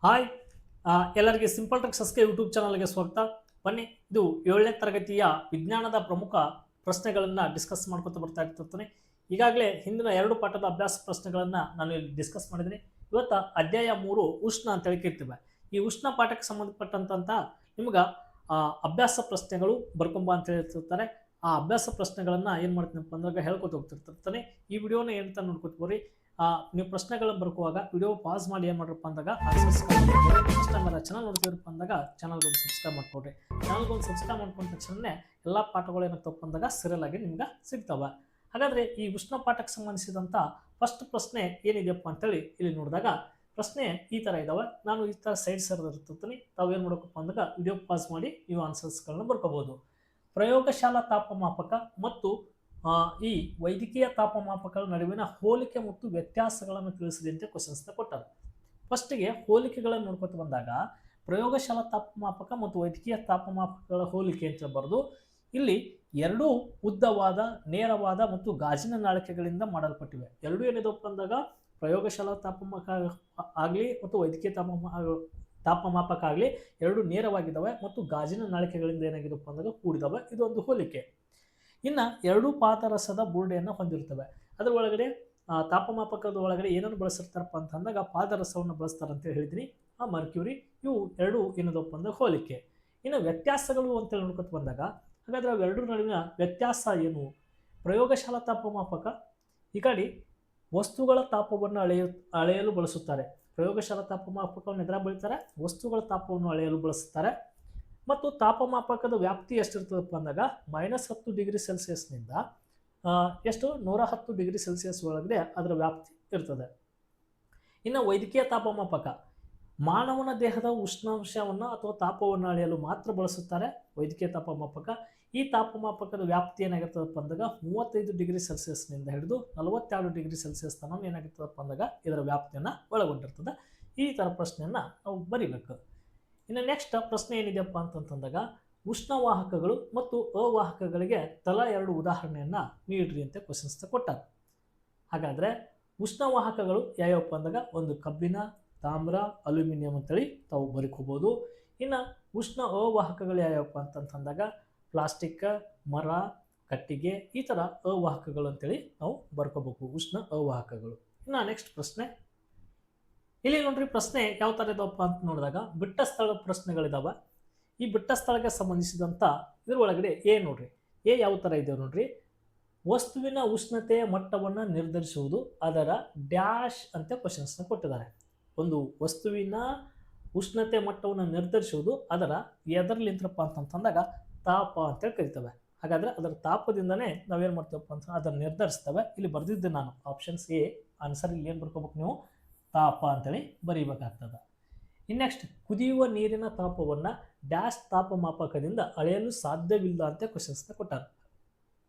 Hi ಎಲ್ಲರಿಗೆ simple ಟ್ರಿಕ್ಸಸ್ಗೆ YouTube ಚಾನಲ್ಗೆ ಸ್ವಾಗತ. ಬನ್ನಿ, ಇದು 7ನೇ ತರಗತಿಯ ವಿಜ್ಞಾನದ ಪ್ರಮುಖ ಪ್ರಶ್ನೆಗಳನ್ನು ಡಿಸ್ಕಸ್ ಮಾಡ್ಕೊತ ಬರ್ತಾ ಇರ್ತೀನಿ. ಈಗಾಗಲೇ ಹಿಂದಿನ 2 ಪಾಠದ ಅಭ್ಯಾಸ ಪ್ರಶ್ನೆಗಳನ್ನು ನಾನು ಇಲ್ಲಿ ಡಿಸ್ಕಸ್ ಮಾಡಿದ್ದೀನಿ. ಇವತ್ತು ಅಧ್ಯಾಯ 3 ಉಷ್ಣ ಅಂತ ಹೇಳ್ತಿರ್ತೇವೆ. ಈ ಉಷ್ಣ ಪಾಠಕ್ಕೆ ಸಂಬಂಧಪಟ್ಟಂತ ನಿಮ್ಗೆ ಅಭ್ಯಾಸ ಪ್ರಶ್ನೆಗಳು ಬರ್ಕೊಂಬ ಅಂತ ಹೇಳ್ತಿರ್ತಾರೆ. ಆ ಅಭ್ಯಾಸ ಪ್ರಶ್ನೆಗಳನ್ನು ಏನು ಮಾಡ್ತೀನಪ್ಪ ಅಂದಾಗ ಹೇಳ್ಕೊತ ಹೋಗ್ತಿರ್ತಾನೆ. ಈ ವಿಡಿಯೋನ ಏನಂತ ನೋಡ್ಕೊತ ಬರ್ರಿ. ನೀವು ಪ್ರಶ್ನೆಗಳನ್ನು ಬರ್ಕುವಾಗ ವಿಡಿಯೋ ಪಾಸ್ ಮಾಡಿ ಏನು ಮಾಡ್ರಪ್ಪ ಅಂದಾಗ ಚಾನಲ್ ನೋಡ್ತಿರಪ್ಪ ಅಂದಾಗ ಚಾನಲ್ಗೊಂದು ಸಬ್ಸ್ಕ್ರೈಬ್ ಮಾಡ್ಕೊಡ್ರಿ. ಚಾನಲ್ಗೊಂದು ಸಬ್ಸ್ಕ್ರೈಬ್ ಮಾಡ್ಕೊಂಡ ತಕ್ಷಣ ಎಲ್ಲ ಪಾಠಗಳು ಏನಾಗ್ತಪ್ಪ ಅಂದಾಗ ಸೀರಿಯಲ್ ಆಗಿ ನಿಮ್ಗೆ ಸಿಗ್ತಾವೆ. ಹಾಗಾದರೆ ಈ ಉಷ್ಣ ಪಾಠಕ್ಕೆ ಸಂಬಂಧಿಸಿದಂಥ ಫಸ್ಟ್ ಪ್ರಶ್ನೆ ಏನಿದೆಯಪ್ಪ ಅಂತೇಳಿ ಇಲ್ಲಿ ನೋಡಿದಾಗ ಪ್ರಶ್ನೆ ಈ ಥರ ಇದ್ದಾವೆ. ನಾನು ಈ ಥರ ಸೈಡ್ ಸರ್ದಿರ್ತೀನಿ. ತಾವು ಏನು ಮಾಡಬೇಕಪ್ಪ ಅಂದಾಗ ವಿಡಿಯೋ ಪಾಸ್ ಮಾಡಿ ನೀವು ಆನ್ಸರ್ಸ್ಗಳನ್ನ ಬರ್ಕೋಬೋದು. ಪ್ರಯೋಗಶಾಲಾ ತಾಪಮಾಪಕ ಮತ್ತು ಈ ವೈದ್ಯಕೀಯ ತಾಪಮಾಪಕಗಳ ನಡುವಿನ ಹೋಲಿಕೆ ಮತ್ತು ವ್ಯತ್ಯಾಸಗಳನ್ನು ತಿಳಿಸಿದಂತೆ ಕ್ವಶನ್ಸ್ನ ಕೊಟ್ಟಾರೆ. ಫಸ್ಟಿಗೆ ಹೋಲಿಕೆಗಳನ್ನು ನೋಡ್ಕೊತ ಬಂದಾಗ ಪ್ರಯೋಗಶಾಲಾ ತಾಪಮಾಪಕ ಮತ್ತು ವೈದ್ಯಕೀಯ ತಾಪಮಾಪಕಗಳ ಹೋಲಿಕೆ ಅಂತ ಬರೆದು ಇಲ್ಲಿ ಎರಡೂ ಉದ್ದವಾದ, ನೇರವಾದ ಮತ್ತು ಗಾಜಿನ ನಾಳಿಕೆಗಳಿಂದ ಮಾಡಲ್ಪಟ್ಟಿವೆ. ಎರಡೂ ಏನಿದಪ್ಪ ಅಂದಾಗ ಪ್ರಯೋಗಶಾಲಾ ತಾಪಮಾಪಕ ಆಗಲಿ ಮತ್ತು ವೈದ್ಯಕೀಯ ತಾಪಮಾಪಕ ಆಗಲಿ ಎರಡು ನೇರವಾಗಿದ್ದಾವೆ ಮತ್ತು ಗಾಜಿನ ನಾಳಿಕೆಗಳಿಂದ ಏನಾಗಿದಪ್ಪ ಅಂದಾಗ ಕೂಡಿದಾವೆ. ಇದೊಂದು ಹೋಲಿಕೆ. ಇನ್ನು ಎರಡೂ ಪಾದರಸದ ಬುರುಡೆಯನ್ನು ಹೊಂದಿರ್ತವೆ. ಅದರ ಒಳಗಡೆ ತಾಪಮಾಪಕದ ಒಳಗಡೆ ಏನನ್ನು ಬಳಸಿರ್ತಾರಪ್ಪ ಅಂತ ಅಂದಾಗ ಪಾದರಸವನ್ನು ಬಳಸ್ತಾರೆ ಅಂತ ಹೇಳಿದ್ರಿ. ಆ ಮರ್ಕ್ಯೂರಿ ಇವು ಎರಡು ಏನದಪ್ಪ ಅಂದ್ರೆ ಹೋಲಿಕೆ. ಇನ್ನು ವ್ಯತ್ಯಾಸಗಳು ಅಂತೇಳಿ ನೋಡ್ಕೊತ ಬಂದಾಗ ಹಾಗಾದ್ರೆ ಅವೆರಡರ ನಡುವಿನ ವ್ಯತ್ಯಾಸ ಏನು? ಪ್ರಯೋಗಶಾಲಾ ತಾಪಮಾಪಕ ಈ ಕಡೆ ವಸ್ತುಗಳ ತಾಪವನ್ನು ಅಳೆಯಲು ಬಳಸುತ್ತಾರೆ. ಪ್ರಯೋಗಶಾಲಾ ತಾಪಮಾಪಕವನ್ನು ಎದುರ ಬೆಳಿತಾರೆ, ವಸ್ತುಗಳ ತಾಪವನ್ನು ಅಳೆಯಲು ಬಳಸುತ್ತಾರೆ. ಮತ್ತು ತಾಪಮಾಪಕದ ವ್ಯಾಪ್ತಿ ಎಷ್ಟಿರ್ತದಪ್ಪ ಅಂದಾಗ -10 ಡಿಗ್ರಿ ಸೆಲ್ಸಿಯಸ್ನಿಂದ ಎಷ್ಟು 110 ಡಿಗ್ರಿ ಸೆಲ್ಸಿಯಸ್ ಒಳಗಡೆ ಅದರ ವ್ಯಾಪ್ತಿ ಇರ್ತದೆ. ಇನ್ನು ವೈದ್ಯಕೀಯ ತಾಪಮಾಪಕ ಮಾನವನ ದೇಹದ ಉಷ್ಣಾಂಶವನ್ನು ಅಥವಾ ತಾಪವನ್ನು ಅಳೆಯಲು ಮಾತ್ರ ಬಳಸುತ್ತಾರೆ. ವೈದ್ಯಕೀಯ ತಾಪಮಾಪಕ ಈ ತಾಪಮಾಪಕದ ವ್ಯಾಪ್ತಿ ಏನಾಗಿರ್ತದಪ್ಪ ಅಂದಾಗ 35 ಡಿಗ್ರಿ ಸೆಲ್ಸಿಯಸ್ನಿಂದ ಹಿಡಿದು 42 ಡಿಗ್ರಿ ಸೆಲ್ಸಿಯಸ್ ತನಕ ಏನಾಗಿರ್ತದಪ್ಪ ಅಂದಾಗ ಇದರ ವ್ಯಾಪ್ತಿಯನ್ನು ಒಳಗೊಂಡಿರ್ತದೆ. ಈ ಥರ ಪ್ರಶ್ನೆಯನ್ನು ನಾವು ಬರಿಬೇಕು. ಇನ್ನು ನೆಕ್ಸ್ಟ್ ಪ್ರಶ್ನೆ ಏನಿದೆಯಪ್ಪ ಅಂತಂದಾಗ ಉಷ್ಣವಾಹಕಗಳು ಮತ್ತು ಅವಾಹಕಗಳಿಗೆ ತಲಾ 2 ಉದಾಹರಣೆಯನ್ನು ನೀಡ್ರಿ ಅಂತ ಕ್ವಶನ್ಸ್ನ ಕೊಟ್ಟಾರೆ. ಹಾಗಾದರೆ ಉಷ್ಣವಾಹಕಗಳು ಯಾವ್ಯಾವಪ್ಪ ಅಂದಾಗ ಒಂದು ಕಬ್ಬಿಣ, ತಾಮ್ರ, ಅಲ್ಯೂಮಿನಿಯಂ ಅಂತೇಳಿ ತಾವು ಬರ್ಕೋಬೋದು. ಇನ್ನು ಉಷ್ಣ ಅವಾಹಕಗಳು ಯಾವ್ಯಾವಪ್ಪ ಅಂತಂದಾಗ ಪ್ಲಾಸ್ಟಿಕ್, ಮರ, ಕಟ್ಟಿಗೆ ಈ ಥರ ಅವಾಹಕಗಳು ಅಂತೇಳಿ ನಾವು ಬರ್ಕೋಬೇಕು, ಉಷ್ಣ ಅವಾಹಕಗಳು. ಇನ್ನು ನೆಕ್ಸ್ಟ್ ಪ್ರಶ್ನೆ ಇಲ್ಲಿ ನೋಡ್ರಿ. ಪ್ರಶ್ನೆ ಯಾವ ಥರ ಇದಾವಪ್ಪ ಅಂತ ನೋಡಿದಾಗ ಬಿಟ್ಟ ಸ್ಥಳ ಪ್ರಶ್ನೆಗಳಿದಾವೆ. ಈ ಬಿಟ್ಟ ಸ್ಥಳಕ್ಕೆ ಸಂಬಂಧಿಸಿದಂಥ ಇದ್ರ ಒಳಗಡೆ ನೋಡ್ರಿ ಯಾವ ಥರ ಇದೆ ನೋಡ್ರಿ. ವಸ್ತುವಿನ ಉಷ್ಣತೆಯ ಮಟ್ಟವನ್ನು ನಿರ್ಧರಿಸುವುದು ಅದರ ಡ್ಯಾಶ್ ಅಂತ ಕ್ವಶನ್ಸ್ನ ಕೊಟ್ಟಿದ್ದಾರೆ. ಒಂದು ವಸ್ತುವಿನ ಉಷ್ಣತೆ ಮಟ್ಟವನ್ನು ನಿರ್ಧರಿಸುವುದು ಅದರ ಎದರ್ಲಿಂತ್ರಪ್ಪ ಅಂತಂದಾಗ ತಾಪ ಅಂತೇಳಿ ಕರಿತವೆ. ಹಾಗಾದರೆ ಅದರ ತಾಪದಿಂದನೇ ನಾವೇನು ಮಾಡ್ತೀವಪ್ಪ ಅಂತ ಅದನ್ನು ನಿರ್ಧರಿಸ್ತೇವೆ. ಇಲ್ಲಿ ಬರೆದಿದ್ದೆ ನಾನು ಆಪ್ಷನ್ಸ್ ಎ ಆನ್ಸರ್. ಇಲ್ಲಿ ಏನು ಬರ್ಕೋಬೇಕು ನೀವು? ತಾಪ ಅಂತೇಳಿ ಬರೀಬೇಕಾಗ್ತದೆ. ಇನ್ನು ನೆಕ್ಸ್ಟ್ ಕುದಿಯುವ ನೀರಿನ ತಾಪವನ್ನು ಡ್ಯಾಶ್ ತಾಪಮಾಪಕದಿಂದ ಅಳೆಯಲು ಸಾಧ್ಯವಿಲ್ಲ ಅಂತ ಕ್ವಶನ್ಸ್ನ ಕೊಟ್ಟಾರೆ.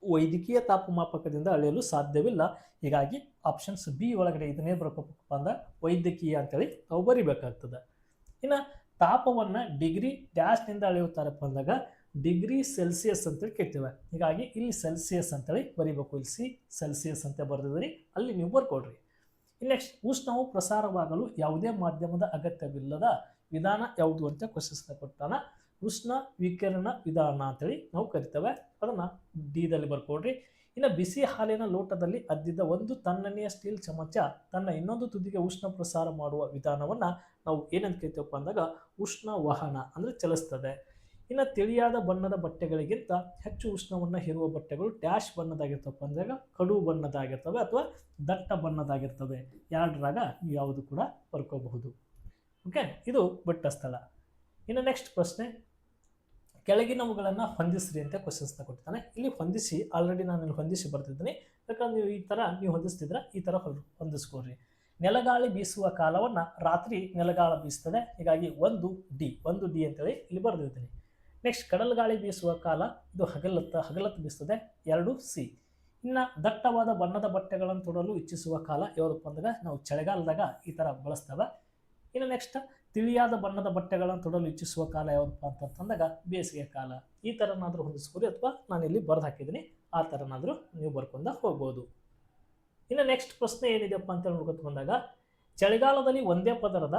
ವೈದ್ಯಕೀಯ ತಾಪಮಾಪಕದಿಂದ ಅಳೆಯಲು ಸಾಧ್ಯವಿಲ್ಲ. ಹೀಗಾಗಿ ಆಪ್ಷನ್ಸ್ ಬಿ ಒಳಗಡೆ ಇದನ್ನೇ ಬರ್ಕೋಬೇಕಪ್ಪ ಅಂದ್ರೆ ವೈದ್ಯಕೀಯ ಅಂತೇಳಿ ನಾವು ಬರಿಬೇಕಾಗ್ತದೆ. ಇನ್ನು ತಾಪವನ್ನು ಡಿಗ್ರಿ ಡ್ಯಾಶ್ನಿಂದ ಅಳೆಯುತ್ತಾರಪ್ಪ ಅಂದಾಗ ಡಿಗ್ರಿ ಸೆಲ್ಸಿಯಸ್ ಅಂತೇಳಿ ಕೇಳ್ತೇವೆ. ಹೀಗಾಗಿ ಇಲ್ಲಿ ಸೆಲ್ಸಿಯಸ್ ಅಂತೇಳಿ ಬರಿಬೇಕು. ಇಲ್ಲಿ ಸಿ ಸೆಲ್ಸಿಯಸ್ ಅಂತ ಬರೆದಿದ್ರಿ, ಅಲ್ಲಿ ನೀವು ಬರ್ಕೊಡ್ರಿ. ನೆಕ್ಸ್ಟ್ ಉಷ್ಣವು ಪ್ರಸಾರವಾಗಲು ಯಾವುದೇ ಮಾಧ್ಯಮದ ಅಗತ್ಯವಿಲ್ಲದ ವಿಧಾನ ಯಾವುದು ಅಂತ ಕ್ವಶನ್ಸ್ನ ಕೊಟ್ಟಾನ. ಉಷ್ಣ ವಿಕಿರಣ ವಿಧಾನ ಅಂತೇಳಿ ನಾವು ಕರಿತೇವೆ. ಅದನ್ನು ಡಿದಲ್ಲಿ ಬರ್ಕೊಡ್ರಿ. ಇನ್ನು ಬಿಸಿ ಹಾಲಿನ ಲೋಟದಲ್ಲಿ ಅದ್ದಿದ್ದ ಒಂದು ತಣ್ಣನೆಯ ಸ್ಟೀಲ್ ಚಮಚ ತನ್ನ ಇನ್ನೊಂದು ತುದಿಗೆ ಉಷ್ಣ ಪ್ರಸಾರ ಮಾಡುವ ವಿಧಾನವನ್ನು ನಾವು ಏನಂತ ಕರಿತೇವಪ್ಪ ಅಂದಾಗ ಉಷ್ಣ ವಹನ ಅಂದರೆ ಚಲಿಸ್ತದೆ. ಇನ್ನು ತಿಳಿಯಾದ ಬಣ್ಣದ ಬಟ್ಟೆಗಳಿಗಿಂತ ಹೆಚ್ಚು ಉಷ್ಣವನ್ನು ಹೀರುವ ಬಟ್ಟೆಗಳು ಡ್ಯಾಶ್ ಬಣ್ಣದಾಗಿರ್ತಪ್ಪ ಅಂದಾಗ ಕಡು ಬಣ್ಣದಾಗಿರ್ತವೆ ಅಥವಾ ದಟ್ಟ ಬಣ್ಣದಾಗಿರ್ತವೆ. ಎರಡರಾಗ ಯಾವುದು ಕೂಡ ಬರ್ಕೋಬಹುದು. ಓಕೆ, ಇದು ಬಿಟ್ಟ ಸ್ಥಳ. ಇನ್ನು ನೆಕ್ಸ್ಟ್ ಪ್ರಶ್ನೆ ಕೆಳಗಿನವುಗಳನ್ನು ಹೊಂದಿಸ್ರಿ ಅಂತ ಕ್ವಶನ್ಸ್ನ ಕೊಡ್ತಾನೆ. ಇಲ್ಲಿ ಹೊಂದಿಸಿ ಆಲ್ರೆಡಿ ನಾನು ಇಲ್ಲಿ ಹೊಂದಿಸಿ ಬರ್ತಿದ್ದೀನಿ. ಯಾಕಂದ್ರೆ ನೀವು ಈ ಥರ ನೀವು ಹೊಂದಿಸ್ತಿದ್ರೆ ಈ ಥರ ಹೊಂದಿಸ್ಕೊಡ್ರಿ. ನೆಲಗಾಳಿ ಬೀಸುವ ಕಾಲವನ್ನು ರಾತ್ರಿ ನೆಲಗಾಳ ಬೀಸ್ತದೆ. ಹೀಗಾಗಿ ಒಂದು ಡಿ ಅಂತೇಳಿ ಇಲ್ಲಿ ಬರೆದಿರ್ತೀನಿ. ನೆಕ್ಸ್ಟ್ ಕಡಲ್ ಗಾಳಿ ಬೀಸುವ ಕಾಲ ಇದು ಹಗಲತ್ತು ಬೀಸ್ತದೆ. 2 ಸಿ. ಇನ್ನು ದಟ್ಟವಾದ ಬಣ್ಣದ ಬಟ್ಟೆಗಳನ್ನು ತೊಡಲು ಇಚ್ಛಿಸುವ ಕಾಲ ಯಾವುದಪ್ಪ ಅಂದಾಗ ನಾವು ಚಳಿಗಾಲದಾಗ ಈ ಥರ ಬಳಸ್ತೇವೆ. ಇನ್ನು ನೆಕ್ಸ್ಟ್ ತಿಳಿಯಾದ ಬಣ್ಣದ ಬಟ್ಟೆಗಳನ್ನು ತೊಡಲು ಇಚ್ಛಿಸುವ ಕಾಲ ಯಾವುದಪ್ಪ ಅಂತಂದಾಗ ಬೇಸಿಗೆ ಕಾಲ. ಈ ಥರನಾದರೂ ಹೊಂದಿಸ್ಬೋದು ಅಥವಾ ನಾನು ಇಲ್ಲಿ ಬರೆದು ಹಾಕಿದ್ದೀನಿ, ಆ ಥರನಾದರೂ ನೀವು ಬರ್ಕೊಂಡ ಹೋಗ್ಬೋದು. ಇನ್ನು ನೆಕ್ಸ್ಟ್ ಪ್ರಶ್ನೆ ಏನಿದೆಪ್ಪ ಅಂತ ನೋಡ್ಕೊತ ಬಂದಾಗ ಚಳಿಗಾಲದಲ್ಲಿ ಒಂದೇ ಪದರದ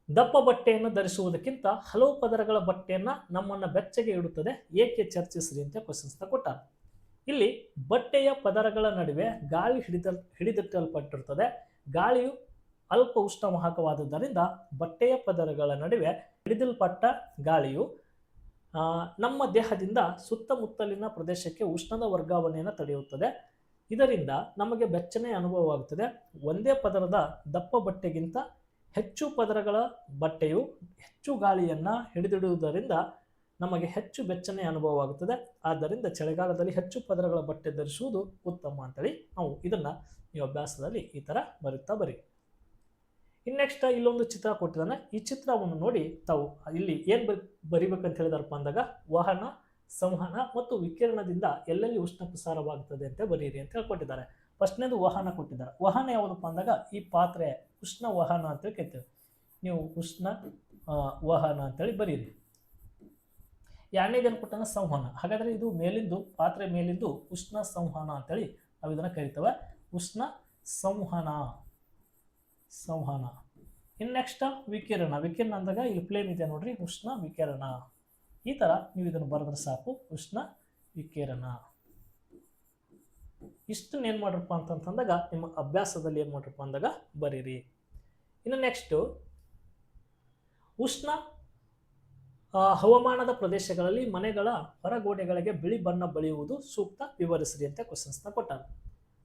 ದಪ್ಪ ಬಟ್ಟೆಯನ್ನು ಧರಿಸುವುದಕ್ಕಿಂತ ಹಲವು ಪದರಗಳ ಬಟ್ಟೆಯನ್ನು ನಮ್ಮನ್ನು ಬೆಚ್ಚಗೆ ಇಡುತ್ತದೆ, ಏಕೆ ಚರ್ಚಿಸ್ರಿ ಅಂತ ಕ್ವಶನ್ಸ್ ಕೊಟ್ಟಾರ. ಇಲ್ಲಿ ಬಟ್ಟೆಯ ಪದರಗಳ ನಡುವೆ ಗಾಳಿ ಹಿಡಿದಿಟ್ಟಲ್ಪಟ್ಟಿರುತ್ತದೆ. ಗಾಳಿಯು ಅಲ್ಪ ಉಷ್ಣವಾಹಕವಾದುದರಿಂದ ಬಟ್ಟೆಯ ಪದರಗಳ ನಡುವೆ ಹಿಡಿದಿಲ್ಪಟ್ಟ ಗಾಳಿಯು ನಮ್ಮ ದೇಹದಿಂದ ಸುತ್ತಮುತ್ತಲಿನ ಪ್ರದೇಶಕ್ಕೆ ಉಷ್ಣದ ವರ್ಗಾವಣೆಯನ್ನು ತಡೆಯುತ್ತದೆ. ಇದರಿಂದ ನಮಗೆ ಬೆಚ್ಚನೆಯ ಅನುಭವವಾಗುತ್ತದೆ. ಒಂದೇ ಪದರದ ದಪ್ಪ ಬಟ್ಟೆಗಿಂತ ಹೆಚ್ಚು ಪದರಗಳ ಬಟ್ಟೆಯು ಹೆಚ್ಚು ಗಾಳಿಯನ್ನು ಹಿಡಿದಿಡುವುದರಿಂದ ನಮಗೆ ಹೆಚ್ಚು ಬೆಚ್ಚನೆಯ ಅನುಭವವಾಗುತ್ತದೆ. ಆದ್ದರಿಂದ ಚಳಿಗಾಲದಲ್ಲಿ ಹೆಚ್ಚು ಪದರಗಳ ಬಟ್ಟೆ ಧರಿಸುವುದು ಉತ್ತಮ ಅಂತೇಳಿ ನಾವು ಇದನ್ನು ಈ ಅಭ್ಯಾಸದಲ್ಲಿ ಈ ಥರ ಬರುತ್ತಾ ಬರಿ. ಇನ್ನು ನೆಕ್ಸ್ಟ್ ಇಲ್ಲೊಂದು ಚಿತ್ರ ಕೊಟ್ಟಿದ್ದಾನೆ. ಈ ಚಿತ್ರವನ್ನು ನೋಡಿ ತಾವು ಇಲ್ಲಿ ಏನು ಬರಿಬೇಕಂತ ಹೇಳಿದಾರಪ್ಪ ಅಂದಾಗ ವಾಹನ, ಸಂವಹನ ಮತ್ತು ವಿಕಿರಣದಿಂದ ಎಲ್ಲೆಲ್ಲಿ ಉಷ್ಣ ಪ್ರಸಾರವಾಗುತ್ತದೆ ಅಂತ ಬರೀರಿ ಅಂತ ಹೇಳ್ಕೊಟ್ಟಿದ್ದಾರೆ. ಫಸ್ಟ್ನೇದು ವಾಹನ ಕೊಟ್ಟಿದ್ದಾರೆ. ವಾಹನ ಯಾವುದಪ್ಪ ಅಂದಾಗ ಈ ಪಾತ್ರೆ ಉಷ್ಣ ವಾಹನ ಅಂತೇಳಿ ಕರಿತೇವೆ. ನೀವು ಉಷ್ಣ ವಾಹನ ಅಂತೇಳಿ ಬರೀರಿ. ಎರಡನೇದೇನು ಕೊಟ್ಟಾನ ಸಂವಹನ. ಹಾಗಾದರೆ ಇದು ಮೇಲಿಂದು ಪಾತ್ರೆ ಮೇಲಿಂದು ಉಷ್ಣ ಸಂವಹನ ಅಂತೇಳಿ ನಾವು ಇದನ್ನು ಕರಿತೇವೆ. ಉಷ್ಣ ಸಂವಹನ. ಇನ್ನು ನೆಕ್ಸ್ಟ್ ವಿಕಿರಣ. ವಿಕಿರಣ ಅಂದಾಗ ಇಲ್ಲಿ ಪ್ಲೇನ್ ಇದೆ ನೋಡ್ರಿ, ಉಷ್ಣ ವಿಕಿರಣ. ಈ ಥರ ನೀವು ಇದನ್ನು ಬರೆದ್ರೆ ಸಾಕು, ಉಷ್ಣ ವಿಕಿರಣ. ಇಷ್ಟನ್ನು ಏನು ಮಾಡ್ರಪ್ಪ ಅಂತಂದಾಗ ನಿಮ್ಮ ಅಭ್ಯಾಸದಲ್ಲಿ ಏನು ಮಾಡ್ರಪ್ಪ ಅಂದಾಗ ಬರೀರಿ. ಇನ್ನು ನೆಕ್ಸ್ಟು ಉಷ್ಣ ಹವಾಮಾನದ ಪ್ರದೇಶಗಳಲ್ಲಿ ಮನೆಗಳ ಹೊರಗೋಡೆಗಳಿಗೆ ಬಿಳಿ ಬಣ್ಣ ಬಳಿಯುವುದು ಸೂಕ್ತ, ವಿವರಿಸ್ರಿ ಅಂತ ಕ್ವಶನ್ಸ್ನ ಕೊಟ್ಟಾರ.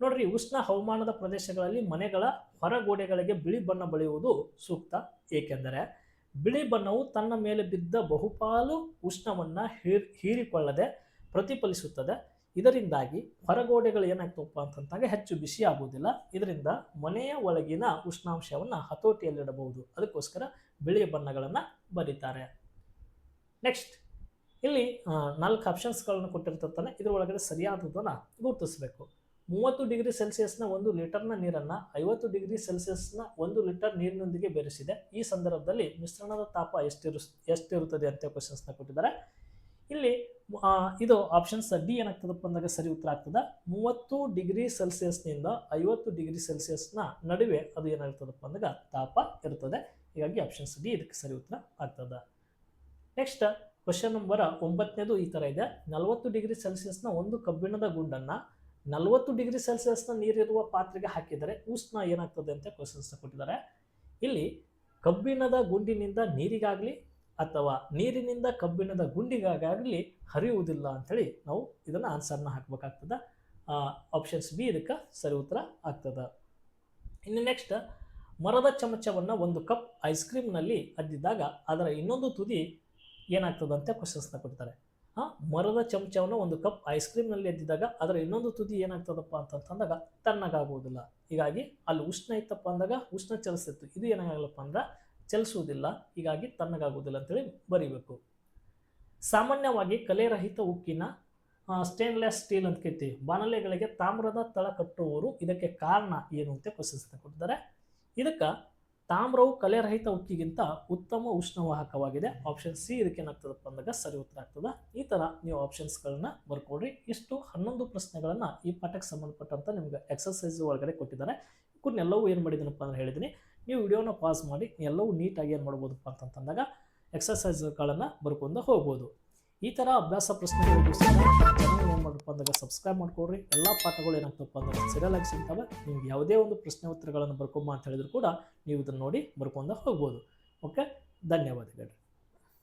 ನೋಡ್ರಿ, ಉಷ್ಣ ಹವಾಮಾನದ ಪ್ರದೇಶಗಳಲ್ಲಿ ಮನೆಗಳ ಹೊರಗೋಡೆಗಳಿಗೆ ಬಿಳಿ ಬಣ್ಣ ಬಳಿಯುವುದು ಸೂಕ್ತ, ಏಕೆಂದರೆ ಬಿಳಿ ಬಣ್ಣವು ತನ್ನ ಮೇಲೆ ಬಿದ್ದ ಬಹುಪಾಲು ಉಷ್ಣವನ್ನು ಹೀರಿಕೊಳ್ಳದೆ ಪ್ರತಿಫಲಿಸುತ್ತದೆ. ಇದರಿಂದಾಗಿ ಹೊರಗೋಡೆಗಳು ಏನಾಗ್ತವಪ್ಪ ಅಂತಂದಾಗ ಹೆಚ್ಚು ಬಿಸಿ ಆಗುವುದಿಲ್ಲ. ಇದರಿಂದ ಮನೆಯ ಒಳಗಿನ ಉಷ್ಣಾಂಶವನ್ನು ಹತೋಟಿಯಲ್ಲಿಡಬಹುದು. ಅದಕ್ಕೋಸ್ಕರ ಬಿಳಿಯ ಬಣ್ಣಗಳನ್ನು ಬರೀತಾರೆ. ನೆಕ್ಸ್ಟ್ ಇಲ್ಲಿ 4 ಆಪ್ಷನ್ಸ್ಗಳನ್ನು ಕೊಟ್ಟಿರ್ತಾನೆ. ಇದರ ಒಳಗಡೆ ಸರಿಯಾದದನ್ನು ಗುರುತಿಸಬೇಕು. 30 ಡಿಗ್ರಿ ಸೆಲ್ಸಿಯಸ್ನ 1 ಲೀಟರ್ನ ನೀರನ್ನು 50 ಡಿಗ್ರಿ ಸೆಲ್ಸಿಯಸ್ನ 1 ಲೀಟರ್ ನೀರಿನೊಂದಿಗೆ ಬೆರೆಸಿದೆ. ಈ ಸಂದರ್ಭದಲ್ಲಿ ಮಿಶ್ರಣದ ತಾಪ ಎಷ್ಟಿರುತ್ತದೆ ಅಂತ ಕ್ವಶನ್ಸ್ನ ಕೊಟ್ಟಿದ್ದಾರೆ. ಇಲ್ಲಿ ಇದು ಆಪ್ಷನ್ಸ್ ಡಿ ಏನಾಗ್ತದಪ್ಪ ಅಂದಾಗ ಸರಿ ಉತ್ತರ ಆಗ್ತದೆ. 30 ಡಿಗ್ರಿ ಸೆಲ್ಸಿಯಸ್ನಿಂದ 50 ಡಿಗ್ರಿ ಸೆಲ್ಸಿಯಸ್ನ ನಡುವೆ ಅದು ಏನಾಗ್ತದಪ್ಪ ಅಂದಾಗ ತಾಪ ಇರ್ತದೆ. ಹೀಗಾಗಿ ಆಪ್ಷನ್ಸ್ ಡಿ ಇದಕ್ಕೆ ಸರಿ ಉತ್ತರ ಆಗ್ತದೆ. ನೆಕ್ಸ್ಟ್ ಕ್ವಶನ್ ನಂಬರ್ 9ನೇದು ಈ ಥರ ಇದೆ. 40 ಡಿಗ್ರಿ ಸೆಲ್ಸಿಯಸ್ನ ಒಂದು ಕಬ್ಬಿಣದ ಗುಂಡನ್ನು 40 ಡಿಗ್ರಿ ಸೆಲ್ಸಿಯಸ್ನ ನೀರಿರುವ ಪಾತ್ರೆಗೆ ಹಾಕಿದರೆ ಉಷ್ಣ ಏನಾಗ್ತದೆ ಅಂತ ಕ್ವಶನ್ಸ್ನ ಕೊಟ್ಟಿದ್ದಾರೆ. ಇಲ್ಲಿ ಕಬ್ಬಿಣದ ಗುಂಡಿನಿಂದ ನೀರಿಗಾಗಲಿ ಅಥವಾ ನೀರಿನಿಂದ ಕಬ್ಬಿಣದ ಗುಂಡಿಗಾಗಲಿ ಹರಿಯುವುದಿಲ್ಲ ಅಂಥೇಳಿ ನಾವು ಇದನ್ನು ಆನ್ಸರ್ನ ಹಾಕಬೇಕಾಗ್ತದೆ. ಆಪ್ಷನ್ಸ್ ಬಿ ಇದಕ್ಕೆ ಸರಿ ಉತ್ತರ ಆಗ್ತದೆ. ಇನ್ನು ನೆಕ್ಸ್ಟ್ ಮರದ ಚಮಚವನ್ನು 1 ಕಪ್ ಐಸ್ ಕ್ರೀಮ್ನಲ್ಲಿ ಅದ್ದಿದಾಗ ಅದರ ಇನ್ನೊಂದು ತುದಿ ಏನಾಗ್ತದಂತೆ ಕ್ವಶನ್ಸ್ನ ಕೊಡ್ತಾರೆ. ಮರದ ಚಮಚವನ್ನು 1 ಕಪ್ ಐಸ್ ಕ್ರೀಮ್ನಲ್ಲಿ ಎದ್ದಿದಾಗ ಅದರ ಇನ್ನೊಂದು ತುದಿ ಏನಾಗ್ತದಪ್ಪ ಅಂತಂದಾಗ ತಣ್ಣಗಾಗುವುದಿಲ್ಲ. ಹೀಗಾಗಿ ಅಲ್ಲಿ ಉಷ್ಣ ಇತ್ತಪ್ಪ ಅಂದಾಗ ಉಷ್ಣ ಚಲಿಸ್ತಿತ್ತು, ಇದು ಏನಾಗಲ್ಲಪ್ಪ ಅಂದ್ರೆ ಚಲಿಸುವುದಿಲ್ಲ, ಹೀಗಾಗಿ ತಣ್ಣಗಾಗುವುದಿಲ್ಲ ಅಂತೇಳಿ ಬರೀಬೇಕು. ಸಾಮಾನ್ಯವಾಗಿ ಕಲೆರಹಿತ ಉಕ್ಕಿನ ಸ್ಟೇನ್ಲೆಸ್ ಸ್ಟೀಲ್ ಅಂತ ಕರಿತೀವಿ ಬಾಣಲೆಗಳಿಗೆ ತಾಮ್ರದ ತಳ ಕಟ್ಟುವವರು. ಇದಕ್ಕೆ ಕಾರಣ ಏನು ಅಂತ ಕ್ವಶನ್ಸ್ನ ಕೊಟ್ಟಿದ್ದಾರೆ. ಇದಕ್ಕೆ ತಾಮ್ರವು ಕಲೆರಹಿತ ಉಕ್ಕಿಗಿಂತ ಉತ್ತಮ ಉಷ್ಣವಾಹಕವಾಗಿದೆ. ಆಪ್ಷನ್ ಸಿ ಇದಕ್ಕೆ ಏನಾಗ್ತದಪ್ಪ ಅಂದಾಗ ಸರಿ ಉತ್ತರ ಆಗ್ತದೆ. ಈ ಥರ ನೀವು ಆಪ್ಷನ್ಸ್ಗಳನ್ನ ಬರ್ಕೊಡ್ರಿ. ಇಷ್ಟು 11 ಪ್ರಶ್ನೆಗಳನ್ನು ಈ ಪಾಠಕ್ಕೆ ಸಂಬಂಧಪಟ್ಟಂತ ನಿಮ್ಗೆ ಎಕ್ಸರ್ಸೈಸ್ ಒಳಗಡೆ ಕೊಟ್ಟಿದ್ದಾರೆ. ಇವನ್ನೆಲ್ಲವೂ ಏನು ಮಾಡಿದ್ದೀನಪ್ಪ ಅಂದ್ರೆ ಹೇಳಿದ್ದೀನಿ. ನೀವು ವಿಡಿಯೋನ ಪಾಸ್ ಮಾಡಿ ಎಲ್ಲವೂ ನೀಟಾಗಿ ಏನು ಮಾಡ್ಬೋದಪ್ಪ ಅಂತಂದಾಗ ಎಕ್ಸರ್ಸೈಸ್ಗಳನ್ನು ಬರ್ಕೊಂಡು ಹೋಗ್ಬೋದು. ಈ ಥರ ಅಭ್ಯಾಸ ಪ್ರಶ್ನೆಗಳು ಏನು ಮಾಡಪ್ಪ ಅಂದಾಗ ಸಬ್ಸ್ಕ್ರೈಬ್ ಮಾಡ್ಕೊಡ್ರಿ. ಎಲ್ಲ ಪಾಠಗಳು ಏನಾಗ್ತಪ್ಪ ಅಂದ್ರೆ ಸೀರಿಯಲ್ ಆಗಿ ಸಿಗ್ತವೆ. ನಿಮ್ಗೆ ಯಾವುದೇ ಒಂದು ಪ್ರಶ್ನೆ ಉತ್ತರಗಳನ್ನು ಬರ್ಕೊಂಬ ಅಂತ ಹೇಳಿದ್ರು ಕೂಡ ನೀವು ಇದನ್ನು ನೋಡಿ ಬರ್ಕೊಂಡು ಹೋಗ್ಬೋದು. ಓಕೆ, ಧನ್ಯವಾದಗಳು.